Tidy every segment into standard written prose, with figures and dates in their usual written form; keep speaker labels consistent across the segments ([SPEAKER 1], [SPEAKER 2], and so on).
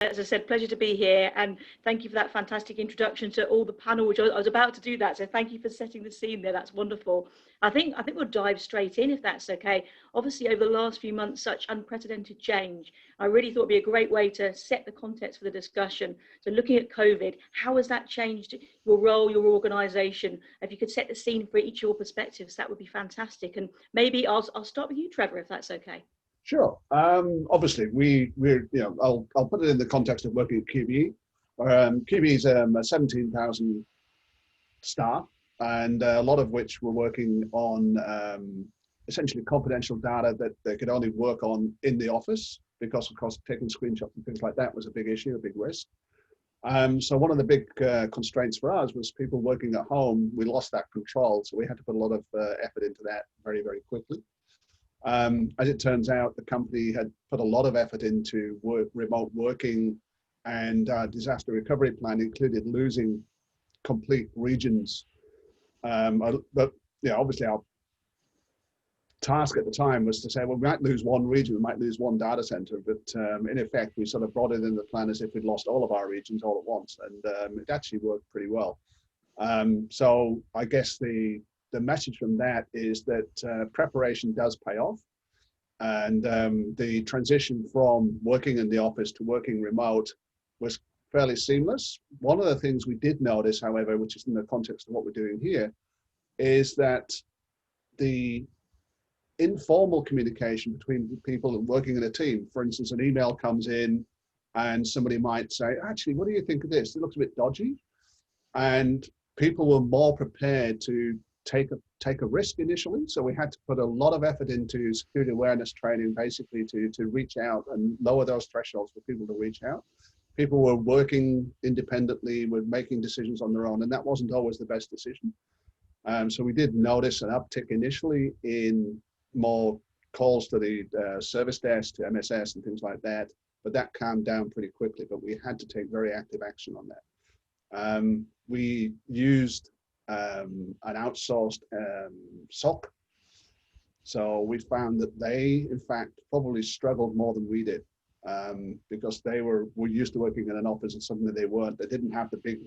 [SPEAKER 1] As I said, pleasure to be here, and thank you for that fantastic introduction to all the panel, which I was about to do that. So thank you for setting the scene there. That's wonderful. I think we'll dive straight in, if that's okay. Obviously, over the last few months, such unprecedented change. I really thought it'd be a great way to set the context for the discussion. So looking at COVID, how has that changed your role, your organisation? If you could set the scene for each of your perspectives, that would be fantastic. And maybe I'll start with you, Trevor, if that's okay.
[SPEAKER 2] Sure. Obviously, we're I'll put it in the context of working at QBE. QBE is 17,000 staff, and a lot of which were working on essentially confidential data that they could only work on in the office, because of course taking screenshots and things like that was a big issue, a big risk. So one of the big constraints for us was people working at home. We lost that control, so we had to put a lot of effort into that very, very quickly. As it turns out, the company had put a lot of effort into remote working, and disaster recovery plan included losing complete regions. But obviously our task at the time was to say, well, we might lose one region, we might lose one data center, but in effect, we sort of brought it in the plan as if we'd lost all of our regions all at once, and it actually worked pretty well. So I guess the message from that is that preparation does pay off, and the transition from working in the office to working remote was fairly seamless. One of the things we did notice, however, which is in the context of what we're doing here, is that the informal communication between people working in a team, for instance, an email comes in and somebody might say, actually, what do you think of this? It looks a bit dodgy. And people were more prepared to take a risk initially. So we had to put a lot of effort into security awareness training, basically to reach out and lower those thresholds for people to reach out. People were working independently, were making decisions on their own, and that wasn't always the best decision. So we did notice an uptick initially in more calls to the service desk, to MSS and things like that, but that calmed down pretty quickly, but we had to take very active action on that. We used an outsourced SOC. So we found that they, in fact, probably struggled more than we did, because they were used to working in an office, and suddenly they didn't have the big,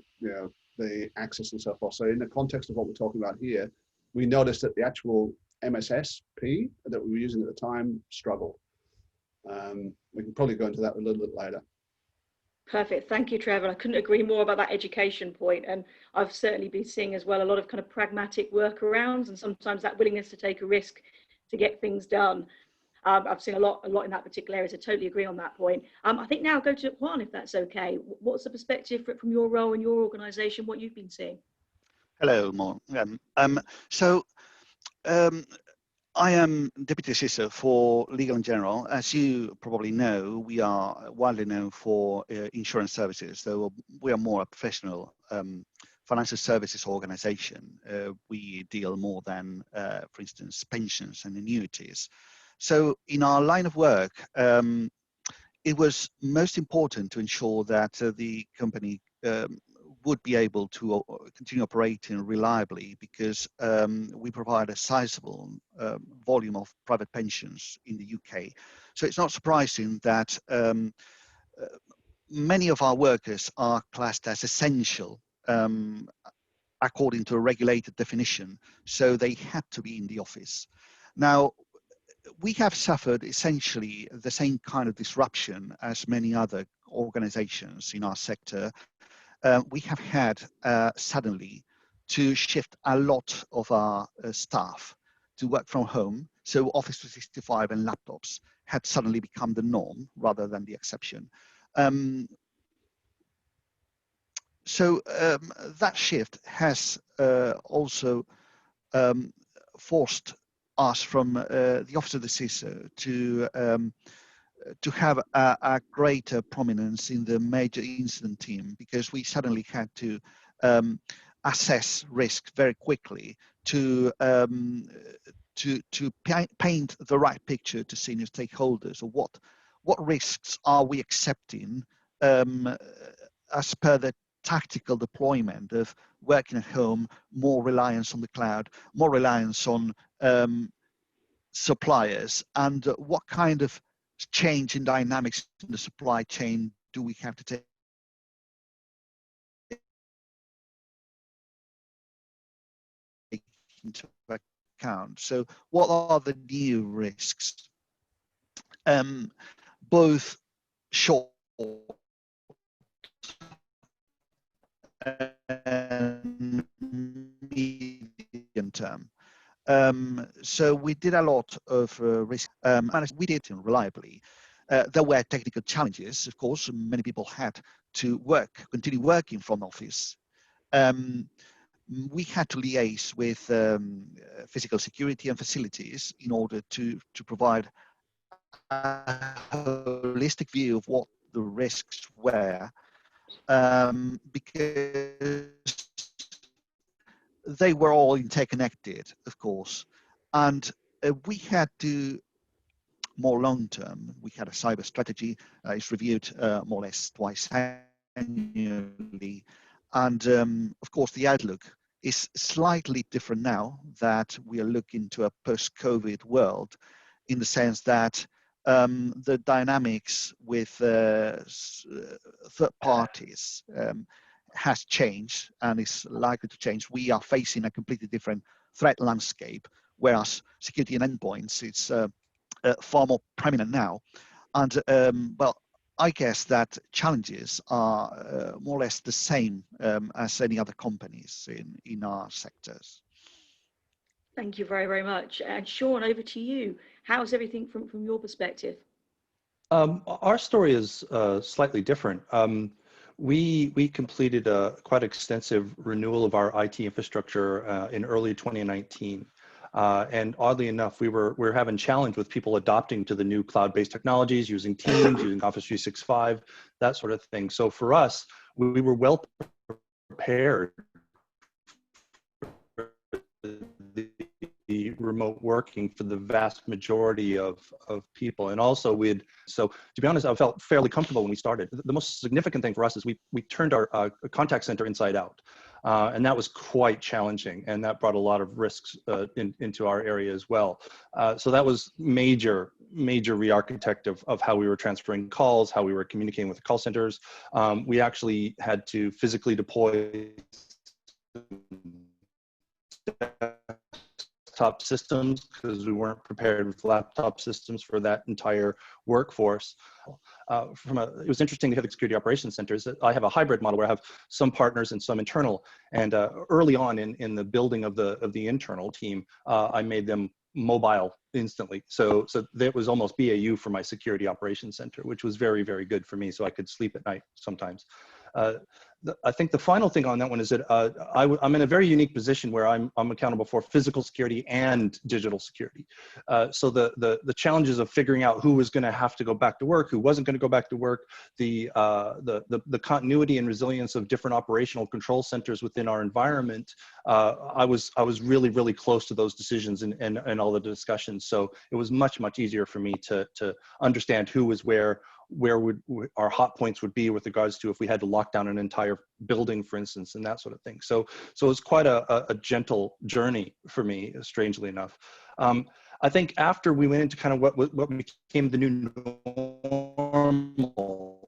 [SPEAKER 2] the access and so forth. So in the context of what we're talking about here, we noticed that the actual MSSP that we were using at the time struggled. We can probably go into that a little bit later.
[SPEAKER 1] Perfect. Thank you, Trevor. I couldn't agree more about that education point. And I've certainly been seeing as well a lot of kind of pragmatic workarounds, and sometimes that willingness to take a risk to get things done. I've seen a lot in that particular area, so totally agree on that point. I think now I'll go to Juan, if that's okay. What's the perspective from your role in your organisation, what you've been seeing?
[SPEAKER 3] Hello, Mo. I am Deputy CISO for Legal and General. As you probably know, we are widely known for insurance services, so we are more a professional financial services organization. We deal more than, for instance, pensions and annuities. So in our line of work, it was most important to ensure that the company would be able to continue operating reliably, because we provide a sizable volume of private pensions in the UK. So it's not surprising that many of our workers are classed as essential according to a regulated definition, so they had to be in the office. Now, we have suffered essentially the same kind of disruption as many other organizations in our sector. We have had suddenly to shift a lot of our staff to work from home. So Office 365 and laptops had suddenly become the norm rather than the exception. That shift has also forced us from the Office of the CISO to have a greater prominence in the major incident team, because we suddenly had to assess risk very quickly to paint the right picture to senior stakeholders of what risks are we accepting as per the tactical deployment of working at home, more reliance on the cloud, more reliance on suppliers, and what kind of change in dynamics in the supply chain do we have to take into account? So what are the new risks? Both short and medium term. So we did a lot of risk management. We did it reliably. There were technical challenges, of course. Many people had to continue working from office. We had to liaise with physical security and facilities in order to provide a holistic view of what the risks were, because they were all interconnected, of course. And we had to, more long term, we had a cyber strategy. It's reviewed more or less twice annually. And of course, the outlook is slightly different now that we are looking to a post-COVID world, in the sense that the dynamics with third parties has changed and is likely to change. We are facing a completely different threat landscape, whereas security and endpoints, it's far more prominent now. And well, I guess that challenges are more or less the same as any other companies in our sectors.
[SPEAKER 1] Thank you very, very much. And Sean, over to you. How's everything from your perspective?
[SPEAKER 4] Our story is slightly different. We completed a quite extensive renewal of our IT infrastructure in early 2019. And oddly enough, we were having challenge with people adopting to the new cloud-based technologies, using Teams, using Office 365, that sort of thing. So for us, we were well prepared for the remote working for the vast majority of people. And also so to be honest, I felt fairly comfortable when we started. The most significant thing for us is we turned our contact center inside out. And that was quite challenging, and that brought a lot of risks into our area as well. So that was major re-architect of how we were transferring calls, how we were communicating with the call centers. We actually had to physically deploy laptop systems because we weren't prepared with laptop systems for that entire workforce. It was interesting to have the security operations centers. I have a hybrid model where I have some partners and some internal. And early on in the building of the internal team, I made them mobile instantly. So that was almost BAU for my security operations center, which was very, very good for me. So I could sleep at night sometimes. I think the final thing on that one is that I'm in a very unique position where I'm accountable for physical security and digital security. So the challenges of figuring out who was going to have to go back to work, who wasn't going to go back to work, the continuity and resilience of different operational control centers within our environment. I was really, really close to those decisions and all the discussions. So it was much easier for me to understand who was where would our hot points would be with regards to if we had to lock down an entire building, for instance, and that sort of thing. So it was quite a gentle journey for me, strangely enough. I think after we went into kind of what became the new normal,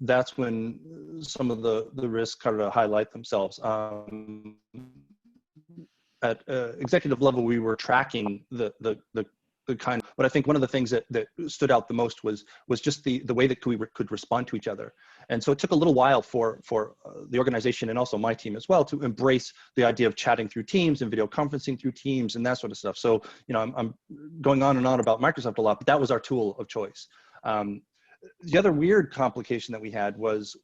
[SPEAKER 4] that's when some of the risks kind of highlight themselves. At executive level, we were tracking the kind of, but I think one of the things that stood out the most was just the way that we could respond to each other. And so it took a little while for the organization and also my team as well to embrace the idea of chatting through Teams and video conferencing through Teams and that sort of stuff. So, you know, I'm going on and on about Microsoft a lot, but that was our tool of choice. The other weird complication that we had was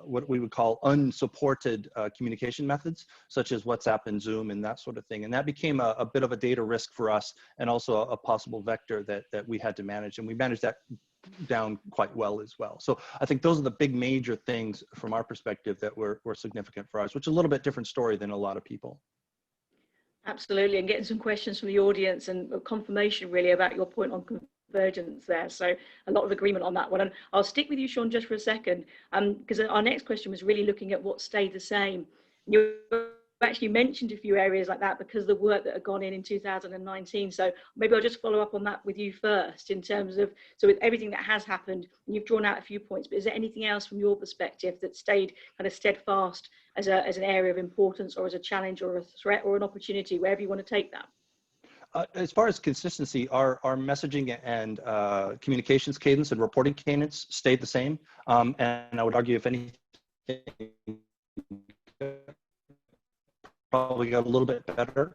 [SPEAKER 4] what we would call unsupported communication methods, such as WhatsApp and Zoom and that sort of thing. And that became a bit of a data risk for us and also a possible vector that we had to manage. And we managed that down quite well as well. So I think those are the big major things from our perspective that were significant for us, which is a little bit different story than a lot of people.
[SPEAKER 1] Absolutely, and getting some questions from the audience and confirmation really about your point on convergence there. So a lot of agreement on that one. And I'll stick with you, Sean, just for a second, because our next question was really looking at what stayed the same. You're actually mentioned a few areas like that because of the work that had gone in 2019. So maybe I'll just follow up on that with you first in terms of, so with everything that has happened, and you've drawn out a few points, but is there anything else from your perspective that stayed kind of steadfast as an area of importance, or as a challenge or a threat or an opportunity, wherever you want to take that?
[SPEAKER 4] As far as consistency, our messaging and communications cadence and reporting cadence stayed the same. And I would argue, if anything, probably got a little bit better.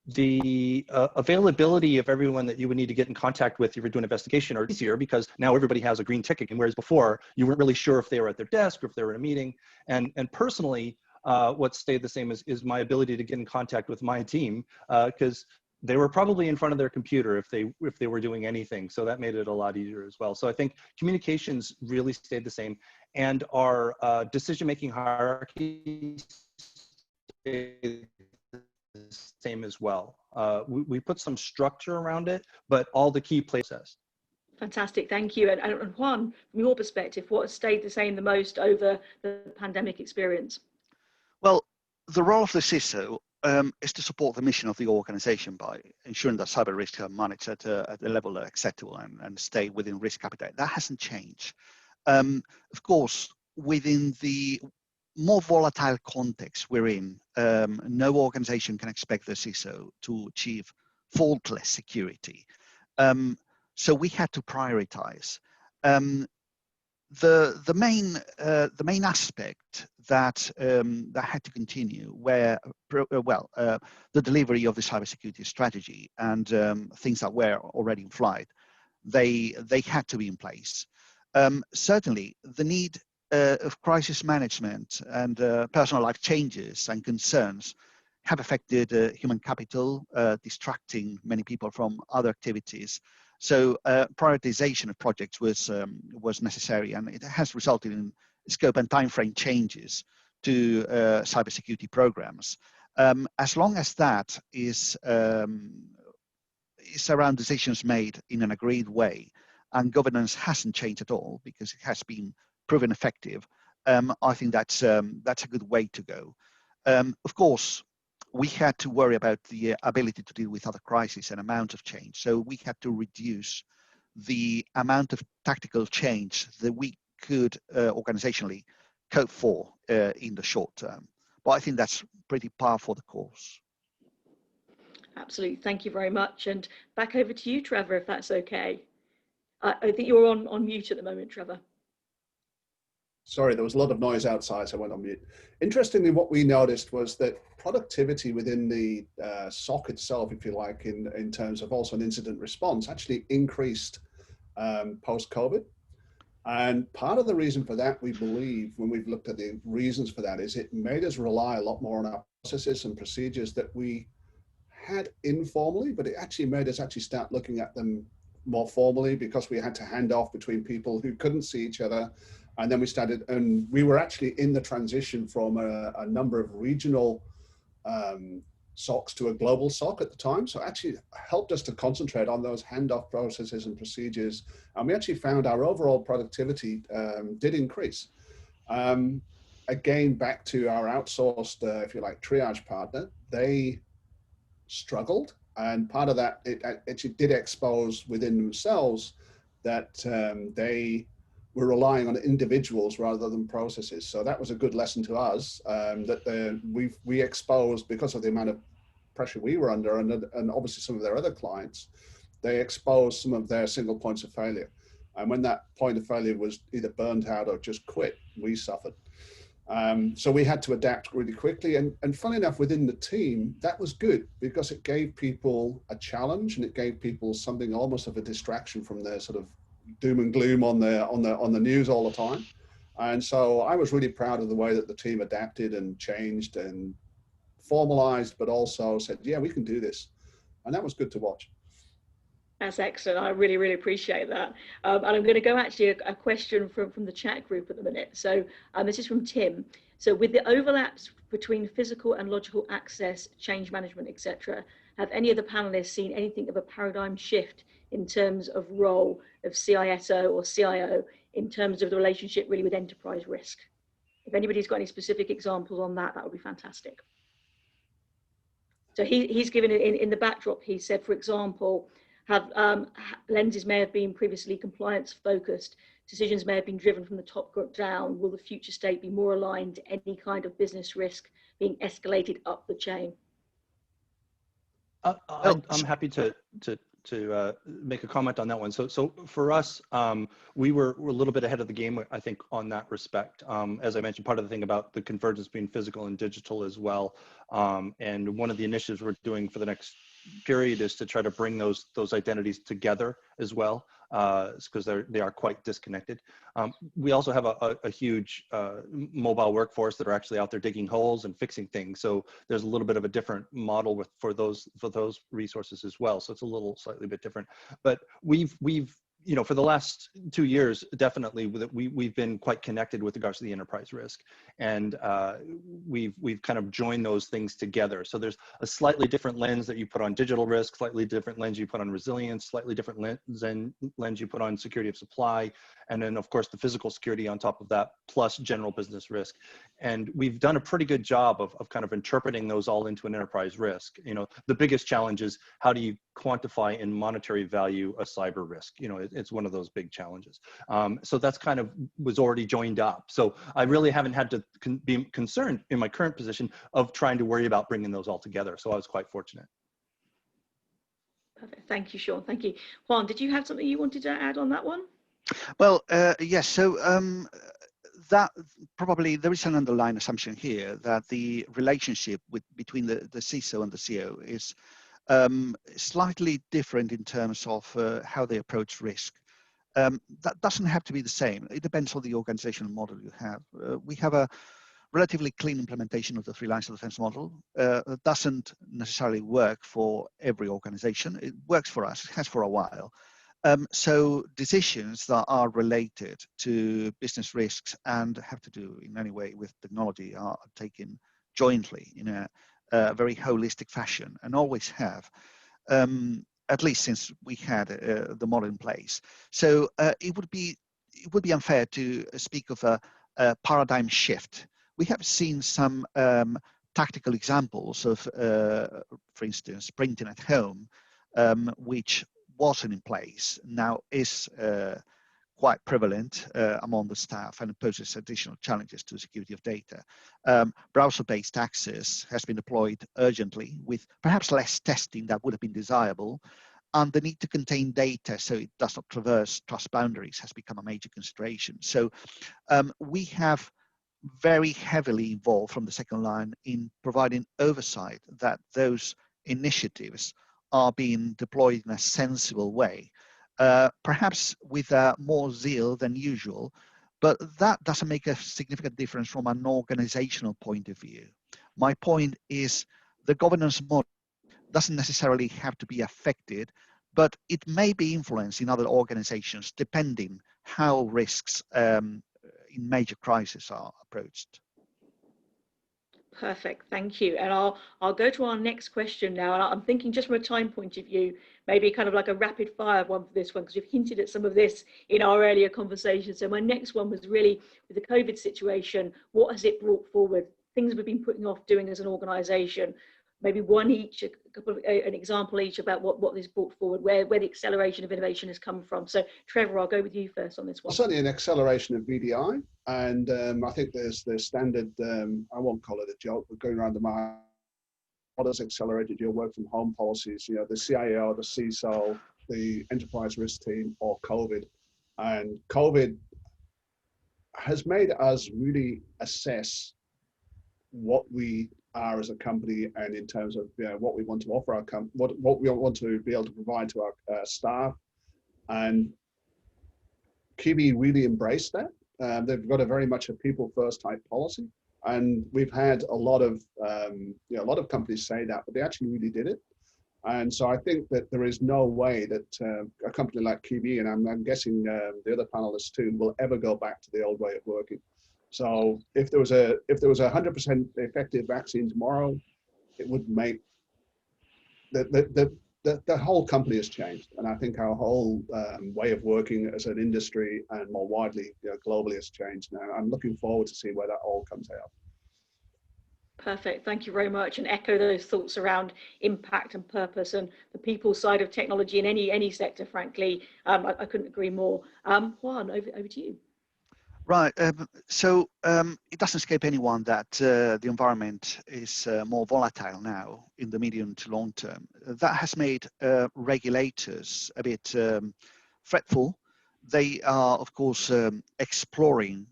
[SPEAKER 4] The availability of everyone that you would need to get in contact with if you're doing an investigation are easier, because now everybody has a green ticket, and whereas before you weren't really sure if they were at their desk or if they were in a meeting. And personally, what stayed the same is my ability to get in contact with my team, because they were probably in front of their computer if they were doing anything. So that made it a lot easier as well. So I think communications really stayed the same, and our decision-making hierarchy stayed the same as well. We put some structure around it, but all the key places.
[SPEAKER 1] Fantastic, thank you. And Juan, from your perspective, what has stayed the same the most over the pandemic experience?
[SPEAKER 3] Well, the role of the CISO is to support the mission of the organization by ensuring that cyber risks are managed at a level that are acceptable and stay within risk appetite. That hasn't changed. Of course, within the more volatile context we're in, no organization can expect the CISO to achieve faultless security. So we had to prioritize. The main aspect that that had to continue were the delivery of the cybersecurity strategy and things that were already in flight. They had to be in place. Certainly, the need of crisis management and personal life changes and concerns have affected human capital, distracting many people from other activities. So prioritization of projects was necessary, and it has resulted in scope and timeframe changes to cybersecurity programs. As long as that is around decisions made in an agreed way, and governance hasn't changed at all because it has been proven effective, I think that's a good way to go. Of course, we had to worry about the ability to deal with other crises and amount of change. So we had to reduce the amount of tactical change that we could organizationally cope for in the short term. But I think that's pretty par for the course.
[SPEAKER 1] Absolutely, thank you very much. And back over to you, Trevor, if that's okay. I think you're on mute at the moment, Trevor.
[SPEAKER 2] Sorry, there was a lot of noise outside, so I went on mute. Interestingly, what we noticed was that productivity within the SOC itself, if you like, in terms of also an incident response, actually increased post-COVID. And part of the reason for that, we believe, when we've looked at the reasons for that, is it made us rely a lot more on our processes and procedures that we had informally, but it actually made us actually start looking at them more formally, because we had to hand off between people who couldn't see each other. And then we started, and we were actually in the transition from a number of regional SOCs to a global SOC at the time. So it actually helped us to concentrate on those handoff processes and procedures. And we actually found our overall productivity did increase. Again, back to our outsourced, if you like, triage partner, they struggled. And part of that, it actually did expose within themselves that they were relying on individuals rather than processes. So that was a good lesson to us, that we exposed, because of the amount of pressure we were under, and obviously some of their other clients, they exposed some of their single points of failure. And when that point of failure was either burnt out or just quit, we suffered. So we had to adapt really quickly. And funny enough, within the team, that was good, because it gave people a challenge, and it gave people something almost of a distraction from their sort of doom and gloom on the news all the time. And so I was really proud of the way that the team adapted and changed and formalized, but also said, yeah, we can do this. And that was good to watch.
[SPEAKER 1] That's excellent. I really, really appreciate that. And I'm going to go actually a question from the chat group at the minute. So this is from Tim. So with the overlaps between physical and logical access, change management, etc., have any of the panelists seen anything of a paradigm shift in terms of role of CISO or CIO in terms of the relationship really with enterprise risk? if anybody's got any specific examples on that, that would be fantastic. So he's given it in the backdrop. He said, for example, lenses may have been previously compliance focused. Decisions may have been driven from the top down. Will the future state be more aligned to any kind of business risk being escalated up the chain?
[SPEAKER 4] I'm happy to make a comment on that one. So for us, we're a little bit ahead of the game, I think, on that respect. As I mentioned, part of the thing about the convergence between physical and digital as well. And one of the initiatives we're doing for the next period is to try to bring those identities together as well, because they are quite disconnected. We also have a huge mobile workforce that are actually out there digging holes and fixing things. So there's a little bit of a different model for those resources as well. So it's a little slightly bit different. But we've for the last 2 years, definitely we've been quite connected with regards to the enterprise risk, and we've kind of joined those things together. So there's a slightly different lens that you put on digital risk, slightly different lens you put on resilience, slightly different lens you put on security of supply, and then of course the physical security on top of that, plus general business risk. And we've done a pretty good job of kind of interpreting those all into an enterprise risk. The biggest challenge is how do you quantify in monetary value a cyber risk? It's one of those big challenges. So that's kind of was already joined up. So I really haven't had to be concerned in my current position of trying to worry about bringing those all together. So I was quite fortunate.
[SPEAKER 1] Perfect. Thank you, Sean. Thank you. Juan, did you have something you wanted to add on that one?
[SPEAKER 3] Well, yes. So that probably there is an underlying assumption here that the relationship between the CISO and the CO is slightly different in terms of how they approach risk. That doesn't have to be the same. It depends on the organizational model you have. We have a relatively clean implementation of the 3 lines of defense model. It doesn't necessarily work for every organization. It works for us. It has for a while. So decisions that are related to business risks and have to do in any way with technology are taken jointly in a very holistic fashion, and always have, at least since we had the model in place. So it would be unfair to speak of a paradigm shift. We have seen some tactical examples of, for instance, printing at home, which wasn't in place, now is quite prevalent among the staff and poses additional challenges to the security of data. Browser-based access has been deployed urgently with perhaps less testing that would have been desirable, and the need to contain data so it does not traverse trust boundaries has become a major consideration. So we have very heavily involved from the second line in providing oversight that those initiatives are being deployed in a sensible way, perhaps with more zeal than usual, but that doesn't make a significant difference from an organizational point of view. My point is the governance model doesn't necessarily have to be affected, but it may be influenced in other organizations depending how risks in major crises are approached.
[SPEAKER 1] Perfect, thank you. And I'll go to our next question now. And I'm thinking just from a time point of view, maybe kind of like a rapid fire one for this one, because you've hinted at some of this in our earlier conversation. So my next one was really with the COVID situation, what has it brought forward? Things we've been putting off doing as an organization, maybe one each, an example each about what this brought forward, where the acceleration of innovation has come from. So Trevor, I'll go with you first on this one.
[SPEAKER 2] Certainly an acceleration of VDI, and I think there's standard, I won't call it a joke, but going around the market, what has accelerated your work from home policies, the CIO, the CISO, the enterprise risk team, or COVID. And COVID has made us really assess what we are as a company, and in terms of what we want to offer our company, what we want to be able to provide to our staff. And QBE really embraced that. They've got a very much a people first type policy, and we've had a lot of companies say that, but they actually really did it. And so I think that there is no way that a company like QBE, and I'm guessing the other panelists too, will ever go back to the old way of working. So if there was a 100% effective vaccine tomorrow, it would make the the whole company has changed, and I think our whole way of working as an industry and more widely, globally, has changed. Now, I'm looking forward to see where that all comes out.
[SPEAKER 1] Perfect. Thank you very much, and echo those thoughts around impact and purpose and the people side of technology in any sector. Frankly, I couldn't agree more. Juan, over to you.
[SPEAKER 3] Right. So it doesn't escape anyone that the environment is more volatile now in the medium to long term. That has made regulators a bit fretful. They are, of course, exploring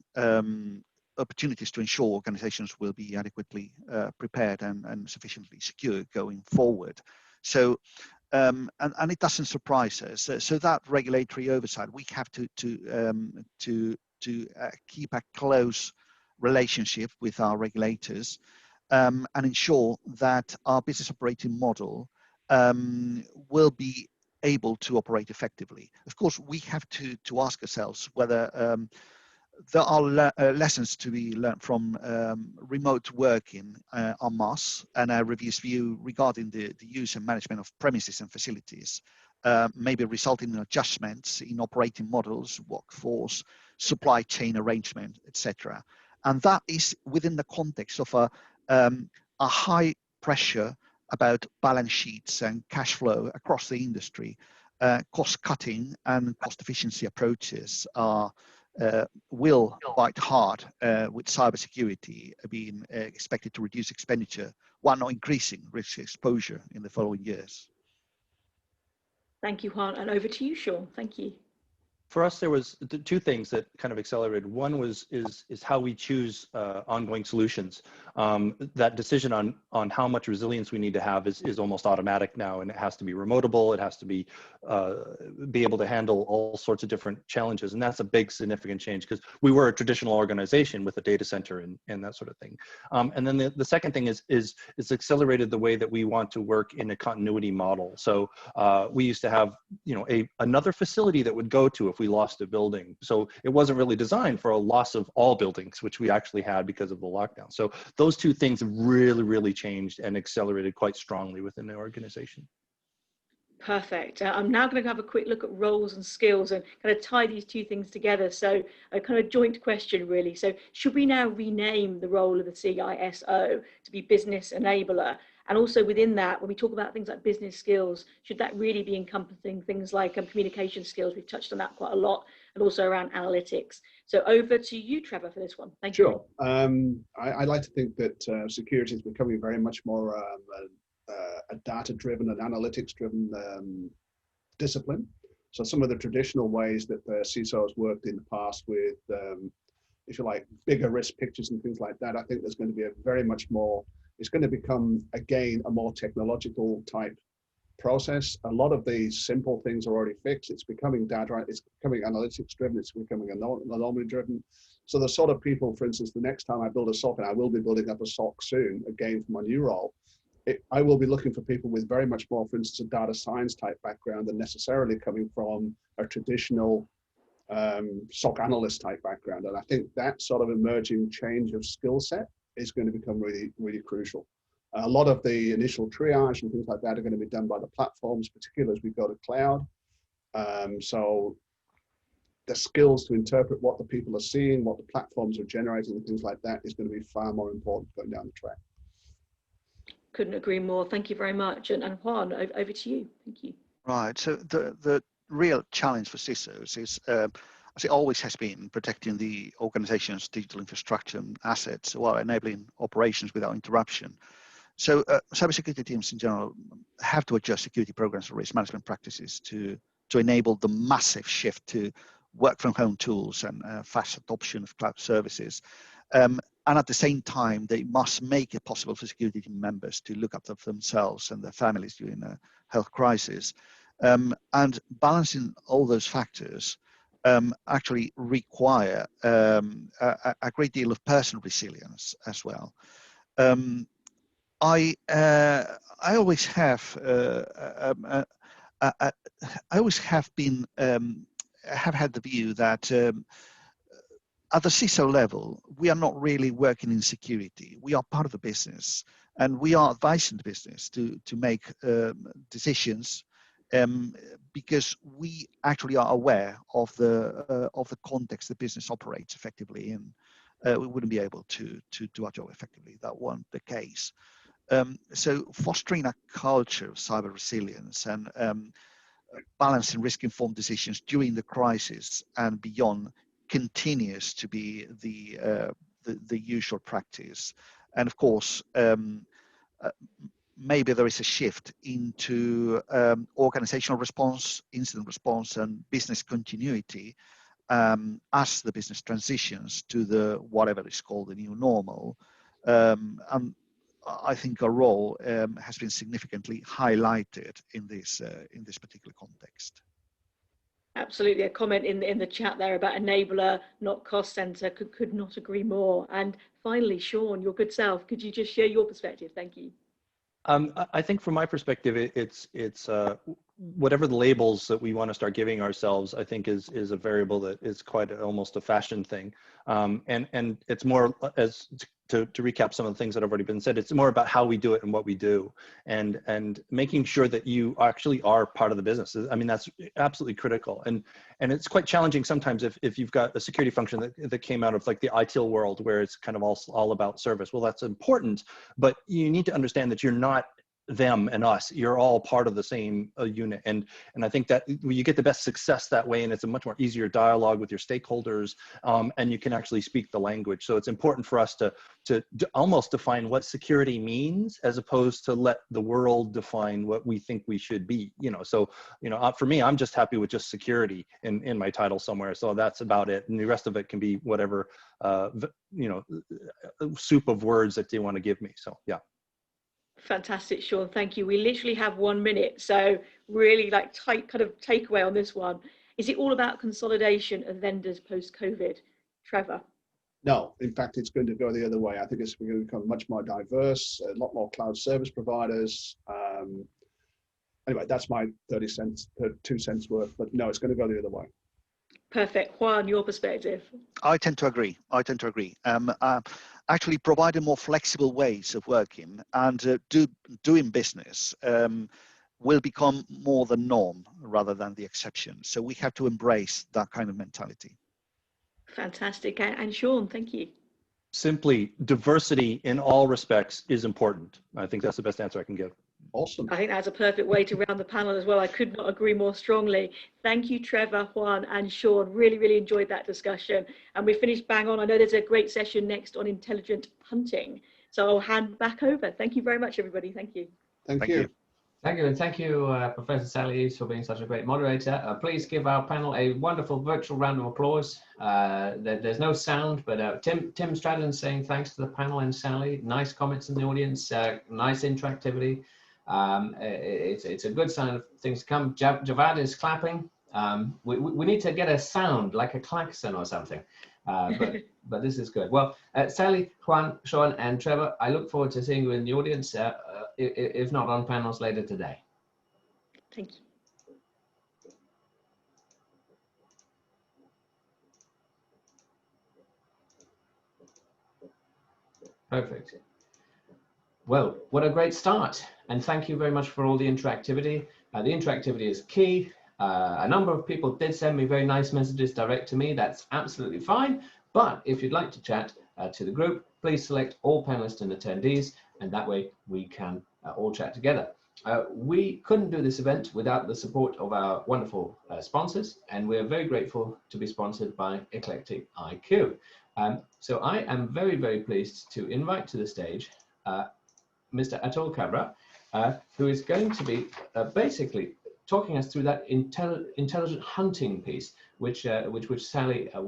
[SPEAKER 3] opportunities to ensure organizations will be adequately prepared and sufficiently secure going forward. So, and it doesn't surprise us. So that regulatory oversight, we have to keep a close relationship with our regulators and ensure that our business operating model will be able to operate effectively. Of course, we have to ask ourselves whether there are lessons to be learned from remote working en masse, and a review's view regarding the use and management of premises and facilities, maybe resulting in adjustments in operating models, workforce, supply chain arrangement, etc. And that is within the context of a high pressure about balance sheets and cash flow across the industry. Cost cutting and cost efficiency approaches will bite hard with cybersecurity being expected to reduce expenditure while not increasing risk exposure in the following years.
[SPEAKER 1] Thank you, Juan, and over to you, Sean. Thank you.
[SPEAKER 4] For us, there was two things that kind of accelerated. One was is how we choose ongoing solutions. That decision on how much resilience we need to have is almost automatic now, and it has to be remotable. It has to be able to handle all sorts of different challenges, and that's a big significant change because we were a traditional organization with a data center and that sort of thing. And then the second thing is it's accelerated the way that we want to work in a continuity model. So we used to have another facility that would go to if we lost a building. So it wasn't really designed for a loss of all buildings, which we actually had because of the lockdown. So those two things have really, really changed and accelerated quite strongly within the organization.
[SPEAKER 1] Perfect. I'm now going to have a quick look at roles and skills and kind of tie these two things together. So a kind of joint question, really. So should we now rename the role of the CISO to be business enabler? And also within that, when we talk about things like business skills, should that really be encompassing things like communication skills? We've touched on that quite a lot, and also around analytics. So over to you, Trevor, for this one. Thank you.
[SPEAKER 2] Sure. I like to think that security is becoming very much more a data-driven and analytics-driven discipline. So some of the traditional ways that the CISO has worked in the past with, if you like, bigger risk pictures and things like that, I think there's going to be a very much more, it's going to become, again, a more technological type process. A lot of these simple things are already fixed. It's becoming data, it's becoming analytics driven, it's becoming anomaly driven. So the sort of people, for instance, the next time I build a SOC, and I will be building up a SOC soon, again, for my new role, I will be looking for people with very much more, for instance, a data science type background than necessarily coming from a traditional SOC analyst type background. And I think that sort of emerging change of skill set is going to become really, really crucial. A lot of the initial triage and things like that are going to be done by the platforms, particularly as we go to cloud. So the skills to interpret what the people are seeing, what the platforms are generating and things like that is going to be far more important going down the track.
[SPEAKER 1] Couldn't agree more. Thank you very much. And Juan, over to you. Thank you.
[SPEAKER 3] Right. So the real challenge for CISOs is, as it always has been, protecting the organization's digital infrastructure and assets while enabling operations without interruption. So cybersecurity teams in general have to adjust security programs and risk management practices to enable the massive shift to work from home tools and fast adoption of cloud services. And at the same time, they must make it possible for security team members to look after themselves and their families during a health crisis. And balancing all those factors actually require a great deal of personal resilience as well. I always have had the view that at the CISO level, we are not really working in security. We are part of the business, and we are advising the business to make decisions because we actually are aware of the context the business operates effectively in. We wouldn't be able to do our job effectively if that weren't the case. So fostering a culture of cyber resilience and balancing risk-informed decisions during the crisis and beyond continues to be the usual practice. And of course, maybe there is a shift into organizational response, incident response, and business continuity as the business transitions to the whatever is called the new normal. And I think our role has been significantly highlighted in this particular context.
[SPEAKER 1] Absolutely, a comment in the chat there about enabler, not cost center. Could not agree more. And finally, Sean, your good self, could you just share your perspective? Thank you.
[SPEAKER 4] I think from my perspective, it's whatever the labels that we want to start giving ourselves, I think is a variable that is quite almost a fashion thing. And it's more, as to recap some of the things that have already been said, it's more about how we do it and what we do, and making sure that you actually are part of the business. I mean, that's absolutely critical. And it's quite challenging sometimes if you've got a security function that came out of like the ITIL world where it's kind of all about service. Well, that's important, but you need to understand that you're not them and us. You're all part of the same unit, and I think that you get the best success that way, and it's a much more easier dialogue with your stakeholders, and you can actually speak the language. So it's important for us to almost define what security means, as opposed to let the world define what we think we should be. So for me, I'm just happy with just security in my title somewhere. So that's about it, and the rest of it can be whatever soup of words that they want to give me. So yeah.
[SPEAKER 1] Fantastic, Sean. Thank you. We literally have 1 minute, so really like tight kind of takeaway on this one. Is it all about consolidation of vendors post-COVID, Trevor?
[SPEAKER 2] No, in fact, it's going to go the other way. I think it's going to become much more diverse, a lot more cloud service providers. Anyway, that's my 2 cents worth, but no, it's going to go the other way.
[SPEAKER 1] Perfect. Juan, your perspective?
[SPEAKER 3] I tend to agree. Actually, providing more flexible ways of working and doing business will become more the norm rather than the exception. So we have to embrace that kind of mentality.
[SPEAKER 1] Fantastic. And Sean, thank you.
[SPEAKER 4] Simply, diversity in all respects is important. I think that's the best answer I can give.
[SPEAKER 2] Awesome.
[SPEAKER 1] I think that's a perfect way to round the panel as well. I could not agree more strongly. Thank you, Trevor, Juan, and Sean. Really, really enjoyed that discussion. And we finished bang on. I know there's a great session next on intelligent hunting. So I'll hand back over. Thank you very much, everybody. Thank you.
[SPEAKER 2] Thank you.
[SPEAKER 5] Thank you, and thank you, Professor Sally, for being such a great moderator. Please give our panel a wonderful virtual round of applause. There's no sound, but Tim Stratton saying thanks to the panel and Sally. Nice comments in the audience, nice interactivity. It's a good sign of things to come. Javad is clapping. We need to get a sound like a klaxon or something, but this is good. Well, Sally, Juan, Sean, and Trevor, I look forward to seeing you in the audience, if not on panels later today.
[SPEAKER 1] Thank you.
[SPEAKER 5] Perfect. Well, what a great start. And thank you very much for all the interactivity. The interactivity is key. A number of people did send me very nice messages direct to me. That's absolutely fine. But if you'd like to chat to the group, please select all panelists and attendees, and that way we can all chat together. We couldn't do this event without the support of our wonderful sponsors, and we're very grateful to be sponsored by Eclectic IQ. So I am very, very pleased to invite to the stage Mr. Atul Kabra, who is going to be basically talking us through that intelligent hunting piece, which Sally was